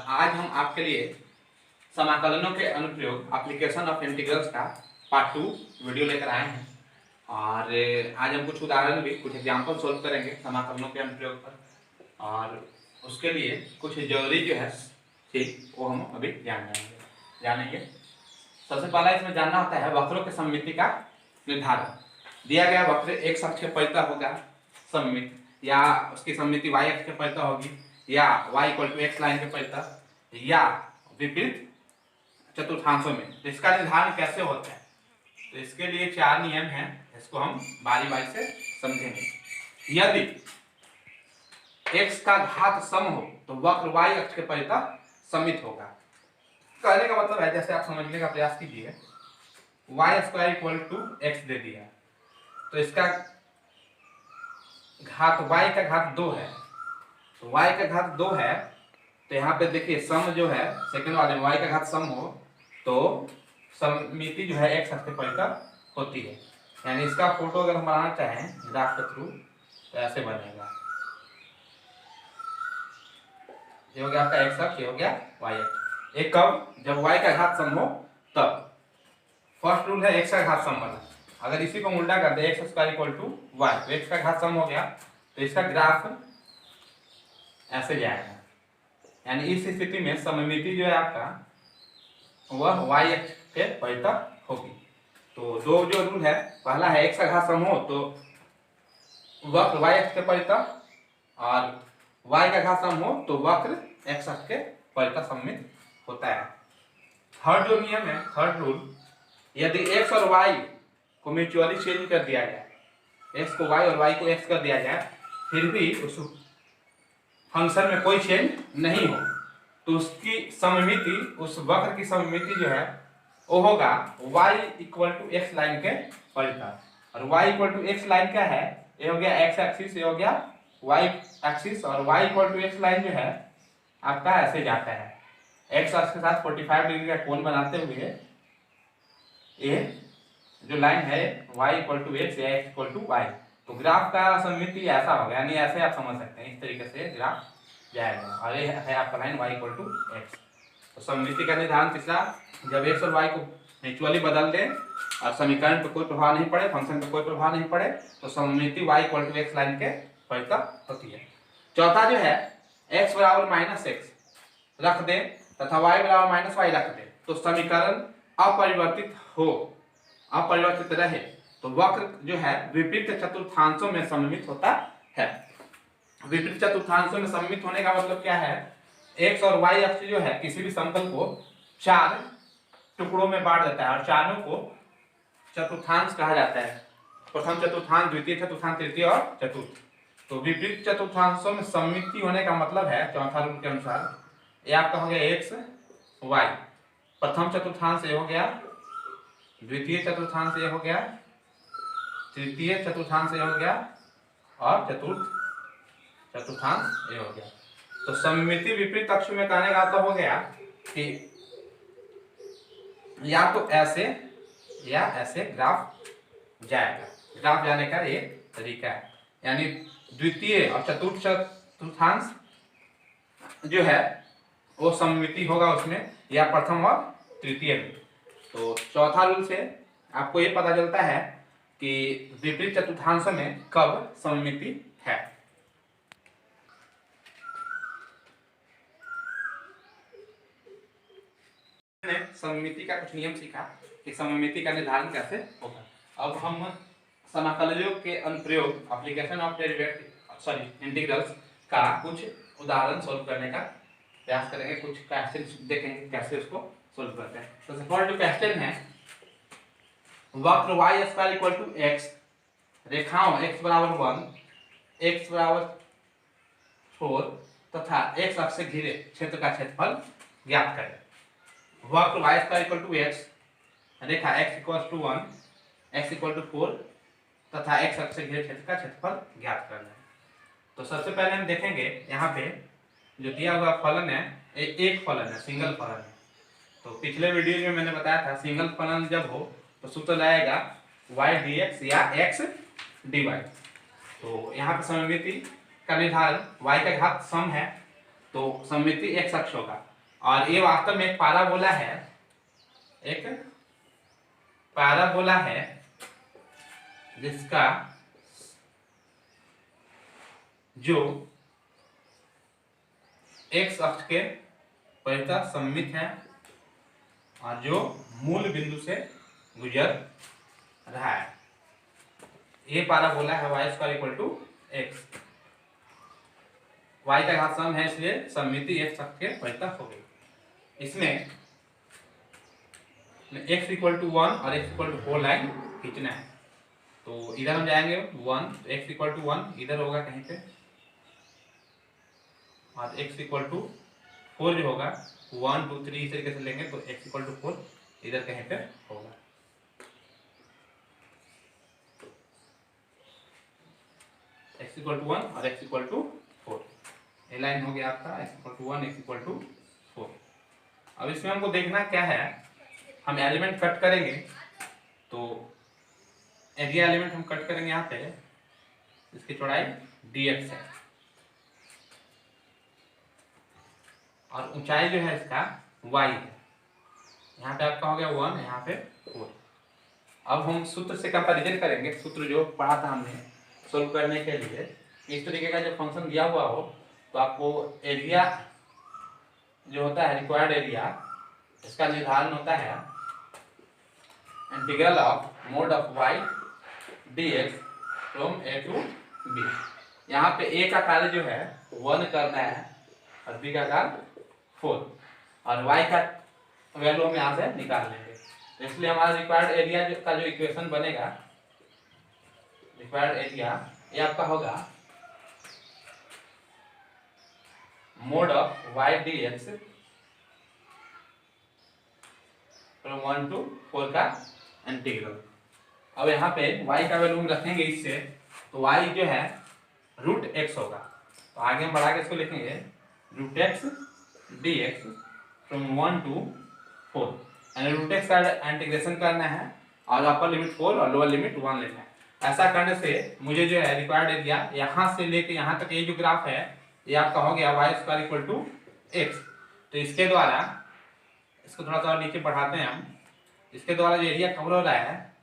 आज हम आपके लिए समाकलनों के अनुप्रयोग एप्लीकेशन ऑफ इंटीग्रल्स का पार्ट 2 वीडियो लेकर आए हैं। और आज हम कुछ उदाहरण भी कुछ एग्जाम्पल सोल्व करेंगे समाकलनों के अनुप्रयोग पर, और उसके लिए कुछ जरूरी जो है ठीक वो हम अभी जानेंगे। सबसे पहला इसमें जानना होता है वक्रों के सममिति का निर्धारण। दिया गया वक्र एक अक्ष के परितः होगा सममित, या उसकी सममिति y अक्ष के परितः होगी, या y = x लाइन के परितः, या विपरीत चतुर्थांशों में। तो इसका निर्धारण कैसे होता है? तो इसके लिए 4 नियम हैं, इसको हम बारी बारी से समझेंगे। यदि x का घात सम हो तो वक्र y अक्ष के परितः सममित होगा। कहने का मतलब है, जैसे आप समझने का प्रयास कीजिए, y² = x दे दिया, तो इसका घात y का घात 2 है, तो y का घात 2 है, तो यहाँ पे देखिए सम जो है सेकंड वाले में y का घात सम हो तो सममिति जो है x अक्ष के परितः होती है। यानी इसका फोटो अगर हम बनाना चाहें ग्राफ के थ्रू तो ऐसे बनेगा। ये हो गया आपका x अक्ष, ये हो गया y अक्ष। एक कब? जब y का घात सम हो तब। फर्स्ट रूल है x का घात सम वाला। अगर इसी को उल्टा कर दे x² = y, तो x का घात सम हो गया, तो इसका ग्राफ ऐसे जाएगा। यानी इस स्थिति में सममिति जो है आपका वह y अक्ष के परितः होगी। तो दो जो रूल है, पहला है x का घात सम हो तो वक्र y अक्ष के परितः, और y का घात सम हो तो वक्र x अक्ष के परितः सममित होता है। थर्ड जो नियम है, थर्ड रूल, यदि x और y को म्यूचुअली चेंज कर दिया जाए, x को y और y को x कर दिया जाए, फिर भी उस फंक्शन में कोई चेंज नहीं हो, तो उसकी सममिति, उस वक्र की सममिति जो है वो होगा y = x लाइन के परितः। और y = x लाइन क्या है? ये हो गया x एक्सिस, ये हो गया y एक्सिस, और y = x लाइन जो है आपका ऐसे जाता है, x अक्ष के साथ 45 डिग्री का कोण बनाते हुए ये जो लाइन है y = x या x = y। तो ग्राफ का सममिति ऐसा होगा, यानी ऐसे आप समझ सकते हैं, इस तरीके से ग्राफ जाएगा, और ये है आपका लाइन y = x। तो सममिति का निर्धारण तीसरा, जब x और y को म्यूचुअली बदल दें और समीकरण पर कोई प्रभाव नहीं पड़े, फंक्शन पर कोई प्रभाव नहीं पड़े, तो सममिति y = x लाइन के परितः होती है। चौथा जो है x = -x रख दें तथा y = -y रख दें, तो समीकरण अपरिवर्तित रहे, तो वक्र जो है विपरीत चतुर्थांशों में सममित होता है। विपरीत चतुर्थांशों में सममित होने का मतलब क्या है? x और y अक्ष जो है किसी भी समतल को 4 टुकड़ों में बांट देता है, और चारों को चतुर्थांश कहा जाता है। प्रथम चतुर्थांश, द्वितीय चतुर्थांश, तृतीय और चतुर्थ। तो विपरीत चतुर्थांशों में सममिति होने का मतलब है, चौथा रूल के अनुसार, ये आपका हो गया x y, प्रथम चतुर्थांश ये हो गया, द्वितीय चतुर्थांश ये हो गया, तृतीय चतुर्थांश ये हो गया, और चतुर्थ चतुर्थांश ये हो गया। तो सममिति विपरीत अक्ष में कहने का तो हो गया कि या तो ऐसे या ऐसे ग्राफ जाएगा। ग्राफ जाने का ये तरीका है, यानी द्वितीय और चतुर्थ चतुर्थांश जो है वो सममिति होगा उसमें, या प्रथम और तृतीय में। तो चौथा रूल से आपको ये पता चलता है कि विपरीत चतुर्थांशों में कब सममिति है। हमने सममिति का कुछ नियम सीखा कि सममिति का निर्धारण कैसे होगा। अब हम समाकलनों के अनुप्रयोग एप्लीकेशन ऑफ इंटीग्रल्स का कुछ उदाहरण सोल्व करने का प्रयास करेंगे, कुछ क्वेश्चन देखेंगे कैसे उसको सोल्व करते हैं। तो फर्स्ट जो क्वेश्चन है, वक्र y² = x, रेखाओं x = 1, x = 4 तथा x अक्ष से घिरे क्षेत्र का क्षेत्रफल ज्ञात करें। वक्र y² = x, रेखा x = 1, x = 4 तथा x अक्ष से घिरे क्षेत्र का क्षेत्रफल ज्ञात करना है। तो सबसे पहले हम देखेंगे यहाँ पे जो दिया हुआ फलन है, एक फलन है, सिंगल फलन है। तो पिछले वीडियो में मैंने बताया था सिंगल फलन जब हो तो सूत्र लाएगा y dx या x dy। तो यहाँ पे सममिति का निर्धारण y का घात सम है, तो सममिति x अक्ष होगा, और ये वास्तव में एक पैराबोला है, एक पैराबोला है जिसका जो एक्स अक्ष के परितः सममित है और जो मूल बिंदु से गुजर रहा है। ये पैराबोला है y square equal to x. y का घात सम है इसलिए सममिति x अक्ष के परितः हो गई। इसमें x इक्वल टू 1 और x इक्वल टू 4 लाइन खींचना है। तो इधर हम जाएंगे 1, तो x इक्वल टू 1 इधर होगा कहीं पे, और x इक्वल टू 4 जो होगा 1 2 3 इस तरीके से लेंगे, तो x इक्वल टू 4 इधर कहीं पे होगा। x इक्वल टू 1 और x इक्वल टू 4, ये लाइन हो गया आपका x equal to 1 x equal to 4। अब इसमें हमको देखना क्या है, हम एलिमेंट कट करेंगे, तो एरिया एलिमेंट हम कट करेंगे यहाँ पे, इसकी चौड़ाई dx है और ऊंचाई जो है इसका y है। यहाँ पे आपका हो गया 1, यहाँ पे 4। अब हम सूत्र से कंपैरिजन करेंगे, सूत्र जो पढ़ा था हमने सोल्व करने के लिए। इस तरीके का जब फंक्शन दिया हुआ हो तो आपको एरिया जो होता है, रिक्वायर्ड एरिया, इसका निर्धारण होता है integral of mod of y dx from a to b। यहाँ पे a का कार्य जो है 1 करना है और b का कार्य 4, और y का वैल्यू हम यहाँ से निकाल लेंगे। तो इसलिए हमारा रिक्वायर्ड एरिया का जो इक्वेशन बनेगा, रिक्वायर्ड एरिया ये आपका होगा mod of y dx from 1 to 4 का इंटीग्रल। अब यहाँ पे y का वैल्यू हम रखेंगे इससे, तो y जो है √x होगा। तो आगे हम बढ़ा के इसको लिखेंगे √x dx फ्रॉम 1 टू 4, यानी √x का इंटीग्रेशन करना है और अपर लिमिट 4 और लोअर लिमिट 1 लेना है। ऐसा करने से मुझे जो है रिक्वायर्ड एरिया यहाँ से लेके यहाँ तक ये जो ग्राफ है ये आपका हो गया y square equal to x. तो इसके द्वारा इसको थोड़ा सा नीचे बढ़ाते हैं हम, इसके द्वारा जो एरिया कवर हो रहा है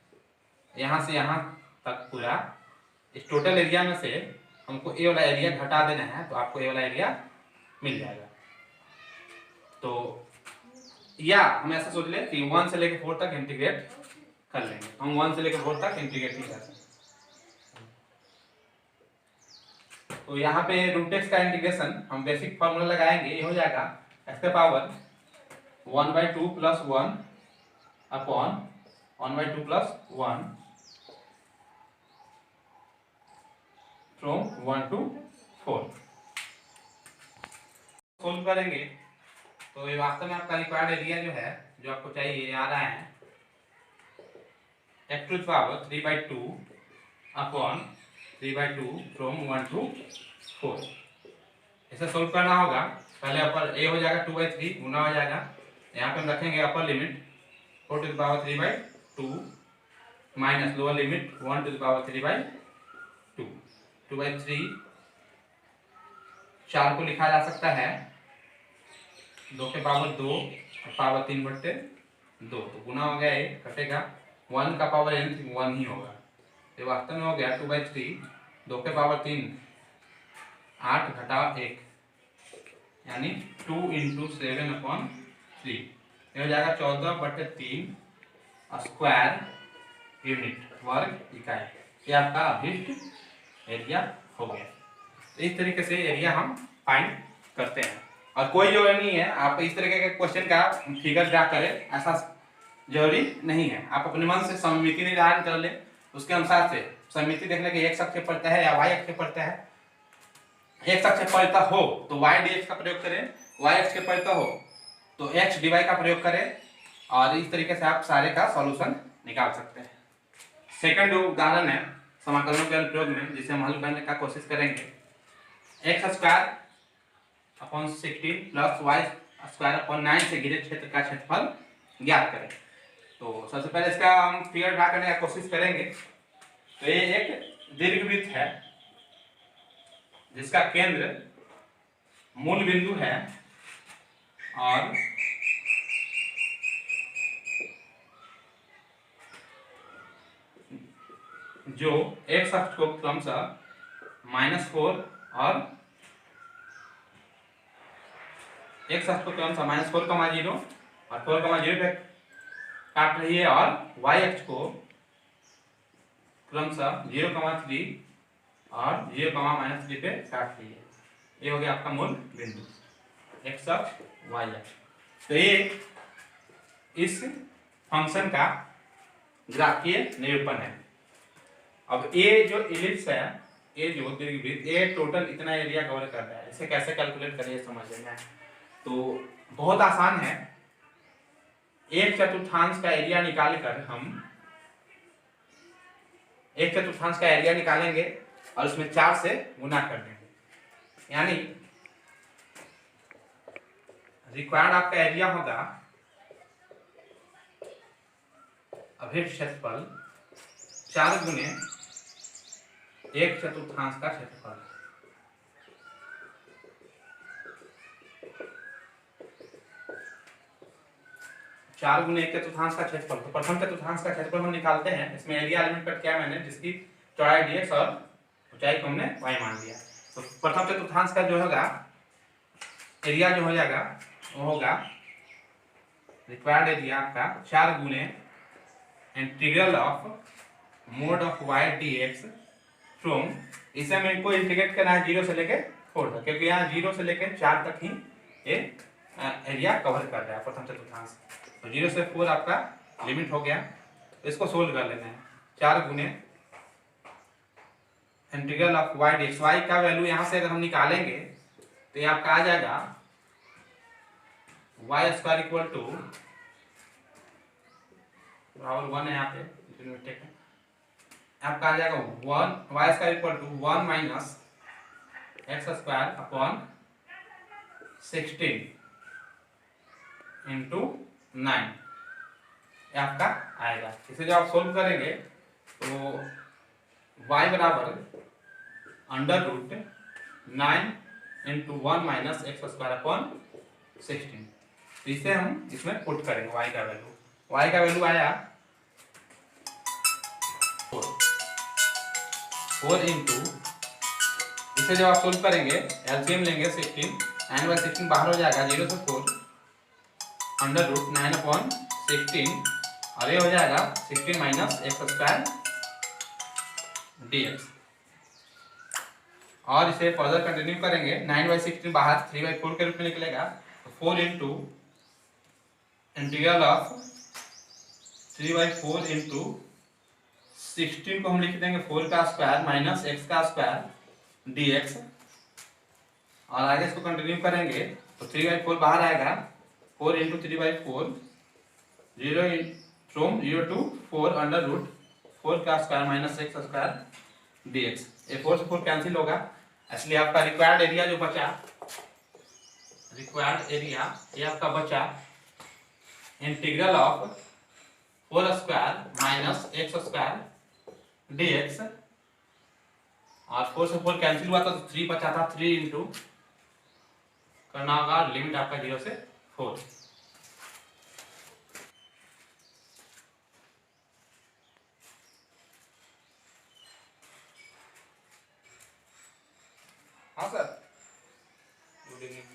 यहाँ से यहाँ तक पूरा, इस टोटल एरिया में से हमको ए वाला एरिया घटा देना है, तो आपको ए वाला एरिया मिल जाएगा। तो या हम ऐसा सोच ले कि 1 से लेकर 4 तक इंटीग्रेट कर लेंगे, हम 1 से लेकर 4 तक इंटीग्रेट नहीं कर सकते। तो यहाँ पे √x का इंटीग्रेशन हम बेसिक फार्मूला लगाएंगे, ये हो जाएगा x का power 1/2 plus 1 upon 1/2 plus 1 from 1 to 4। Solve करेंगे तो ये वास्तव में आपका रिक्वायर्ड एरिया जो है, जो आपको चाहिए, आ रहा है x to the power 3/2 upon 3/2 from 1 to 4। इसे सोल्व करना होगा, पहले अपर a हो जाएगा 2/3 गुना हो जाएगा, यहाँ पे हम रखेंगे upper limit 4 to the power 3/2 minus lower limit 1 to the power 3/2। 2/3 4 को लिखा जा सकता है 2 के पावर 2 और पावर 3/2, तो गुना हो गया, ये कटेगा 1 का पावर 1 ही होगा। ये वास्तव में हो गया 2/3, 2 के पावर 3 8 घटा 1, यानी 2 × 7/3, ये हो जाएगा 14/3 स्क्वायर यूनिट, वर्ग इकाई। ये आपका अभिष्ट एरिया हो गया। तो इस तरीके से एरिया हम फाइंड करते हैं, और कोई जरूरी नहीं है आप इस तरीके के क्वेश्चन का फिगर ड्रा करें, ऐसा जरूरी नहीं है। आप अपने मन से सममिति निर्धारण कर ले, उसके अनुसार से सममिति देखने के x अक्ष पे पड़ता है या y अक्ष पे पड़ता है। x अक्ष पे पड़ता हो तो y dx का प्रयोग करें, y अक्ष पे पड़ता हो तो x dy का प्रयोग करें, और इस तरीके से आप सारे का सॉल्यूशन निकाल सकते हैं। सेकंड जो उदाहरण है समाकलनों के अनुप्रयोग में, जिसे हम हल करने का कोशिश करेंगे, x² upon 16 plus y² upon 9 से घिरे क्षेत्र का क्षेत्रफल ज्ञात करें। तो सबसे पहले इसका हम फिगर ड्रा करने का कोशिश करेंगे। तो ये एक दीर्घवृत्त है जिसका केंद्र मूल बिंदु है और जो एक्स अक्ष को क्रमशः -4 और एक्स अक्ष को क्रमशः -4,0 और 4,0 पे काट रही है, और वाई अक्ष को क्रमशः 0,3 और 0,-3 पे काट रही है। ये हो गया आपका मूल बिंदु, एक्स अक्ष वाई अक्ष। तो ये इस फंक्शन का ग्राफीय निरूपण है। अब ये जो इलिप्स है, ये जो दीर्घवृत्त, ये टोटल इतना एरिया कवर कर रहा है। इसे कैसे कैलकुलेट करें समझ लेना है, तो बहुत आसान है। एक चतुर्थांश का एरिया निकाल कर हम एक चतुर्थांश का एरिया निकालेंगे और उसमें 4 से गुना कर देंगे, यानी रिक्वायर्ड आपका एरिया होगा अभिष्ट क्षेत्रफल 4 गुने एक चतुर्थांश का क्षेत्रफल। चार गुने एक चतुर्थांश का क्षेत्रफल। तो प्रथम चतुर्थांश का क्षेत्रफल हम निकालते हैं। इसमें एरिया एलिमेंट कट किया मैंने, जिसकी चौड़ाई dx और ऊंचाई को हमने y मान लिया। तो प्रथम चतुर्थांश का जो होगा एरिया जो हो जाएगा वो होगा रिक्वायर्ड एरिया का 4 गुने integral of mod of y dx from, इसे मेरे को इंटीग्रेट करना है 0 से लेके 4 तक, क्योंकि यहाँ 0 से लेके 4 तक ही ये एरिया कवर कर रहा है प्रथम चतुर्थांश। तो 0 से 4 आपका लिमिट हो गया। इसको सोल्व कर लेना है। 4 गुने integral of y dx, y का वैल्यू यहाँ से अगर हम निकालेंगे तो ये आपका आ जाएगा y² इक्वल टू, बराबर 1 है यहाँ पे, मिस्टेक है, आपका आ जाएगा 1 y² equal to 1 minus x² upon 16 into 9, ये आपका आएगा। इसे जब आप सोल्व करेंगे तो y बराबर √9 इंटू 1 माइनस x² अपॉन 16। तो इसे हम इसमें पुट करेंगे y का वैल्यू आया 4 इंटू, इसे जब आप सोल्व करेंगे एलसीएम लेंगे 16, 9/16 बाहर हो जाएगा, 0 से 4 √9 अपॉन 16, और ये हो जाएगा 16 माइनस x² dx। और इसे फर्दर कंटिन्यू करेंगे, 9/16 बाहर 3/4 के रूप में निकलेगा। तो 4 इंटू इंटीग्रल ऑफ 3/4 इंटू 16 को हम लिख देंगे 4 का स्क्वायर माइनस x का स्क्वायर dx, और आगे इसको कंटिन्यू करेंगे तो 3/4 बाहर आएगा, 4 इंटू 3/4, 0 फ्रॉम 0 to 4 √4 का स्क्वायर माइनस x² dx। ये 4 से 4 कैंसिल होगा, इसलिए आपका रिक्वायर्ड एरिया जो बचा, रिक्वायर्ड एरिया ये आपका बचा integral of 4² minus x² dx, और 4 से 4 कैंसिल हुआ तो 3 बचा था, 3 इंटू करना होगा लिमिट आपका 0 से 4। हाँ सर, गुड इवनिंग।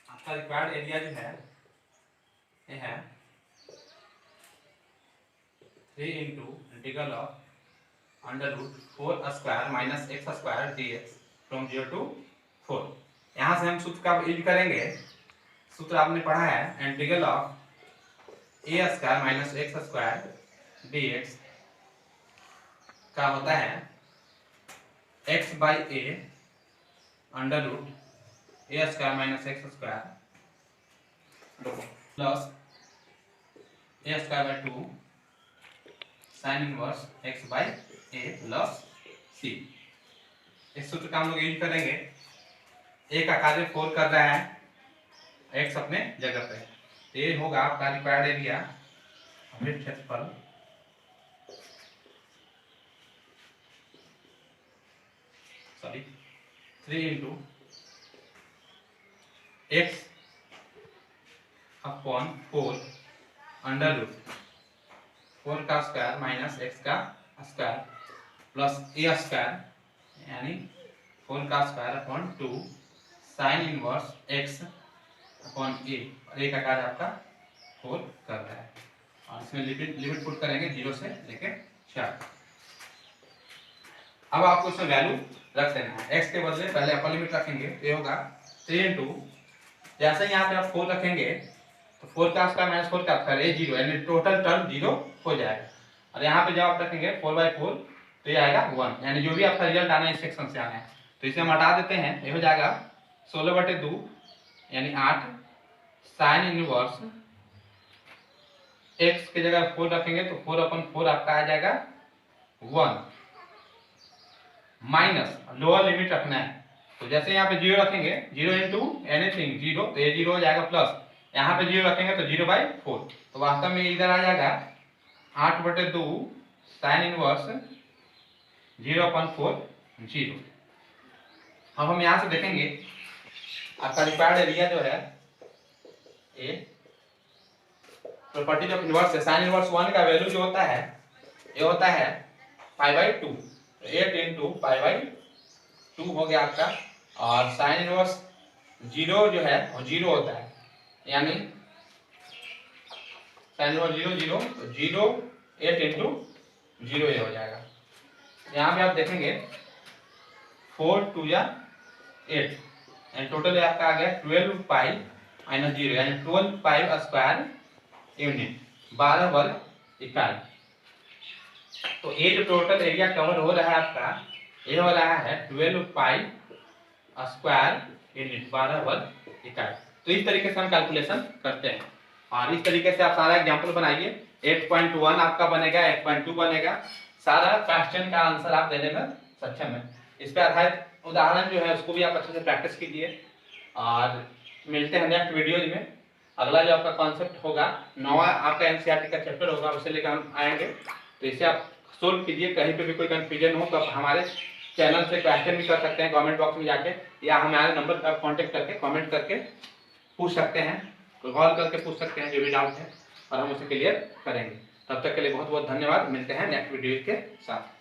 आपका रिक्वायर्ड एरिया जो है ये है 3 into integral of √4² minus x² dx from 0 to 4। यहाँ से हम सूत्र का यूज करेंगे। सूत्र आपने पढ़ा है, integral of a² minus x² dx का होता है x/a √a² minus x² plus a²/2 sine inverse x/a plus c। इस सूत्र का हम लोग यूज करेंगे। a का कार्य 4 कर रहा है, x अपने जगह पे, ये होगा आपका रिक्वायर्ड एरिया, अभिष्ट क्षेत्रफल sorry 3 into x upon 4 under root 4 का स्क्वायर माइनस एक्स का स्क्वायर प्लस ए स्क्वायर यानी 4 का square upon 2 sine inverse x upon a, और ए का कार्य आपका 4 कर रहा है, और इसमें लिमिट पुट करेंगे 0 से लेके 4। अब आपको इसमें वैल्यू रख देना है। x के बदले पहले अपर लिमिट रखेंगे तो ये होगा 3 इंटू, जैसे यहाँ पे आप 4 रखेंगे तो 4 का स्क्वायर माइनस 4 का स्क्वायर ये 0, यानी टोटल टर्म 0 हो जाएगा। और यहाँ पे जब आप रखेंगे 4/4 तो ये आएगा 1, यानी जो भी आपका रिजल्ट आना है इस सेक्शन से आना है। तो इसे हम हटा देते हैं, ये हो जाएगा 16/2 यानी 8 साइन इनवर्स x की जगह 4 रखेंगे तो 4/4 आपका आ जाएगा 1 माइनस लोअर लिमिट रखना है। तो जैसे यहाँ पे 0 रखेंगे 0 इंटू एनीथिंग 0 तो ये 0 हो जाएगा, प्लस यहाँ पे 0 रखेंगे तो 0/4, तो वास्तव में इधर आ जाएगा 8/2 साइन इनवर्स 0/4 0। अब हम यहाँ से देखेंगे आपका रिक्वायर्ड एरिया जो है ए प्रॉपर्टी ऑफ इनवर्स है, साइन इनवर्स 1 का वैल्यू जो होता है ये होता है π/2, 8 इंटू π/2 हो गया आपका, और साइन इनवर्स 0 जो है वो 0 होता है, यानी साइन इनवर्स 0 0 तो 0 8 इंटू 0 ये हो जाएगा। यहाँ पे आप देखेंगे 4 2 या 8 यानी टोटल आपका आ गया 12 पाई माइनस 0 यानी 12 पाई स्क्वायर यूनिट 12 वर्ग इकाई। तो ये जो टोटल एरिया कवर हो रहा है आपका ये हो रहा है 12 पाई स्क्वायर यूनिट 12 वर्ग इकाई। तो इस तरीके से हम कैलकुलेशन करते हैं, और इस तरीके से आप सारा एग्जांपल बनाइए। 8.1 आपका बनेगा, 8.2 बनेगा, सारा क्वेश्चन का आंसर आप देने में सक्षम है। इस पे आधारित उदाहरण जो है उसको भी आप अच्छे से प्रैक्टिस कीजिए, और मिलते हैं नेक्स्ट वीडियोज में। अगला जो आपका कॉन्सेप्ट होगा 9वां आपका एनसीईआरटी का चैप्टर होगा, उसे लेकर हम आएंगे। तो इसे आप सोल्व कीजिए, कहीं पे भी कोई कंफ्यूजन हो तो आप हमारे चैनल से क्वेश्चन भी कर सकते हैं कमेंट बॉक्स में जाके, या हमारे नंबर पर कांटेक्ट करके कमेंट करके पूछ सकते हैं, कॉल करके पूछ सकते हैं जो भी डाउट है, और हम उसे क्लियर करेंगे। तब तक के लिए बहुत बहुत धन्यवाद, मिलते हैं नेक्स्ट वीडियो के साथ।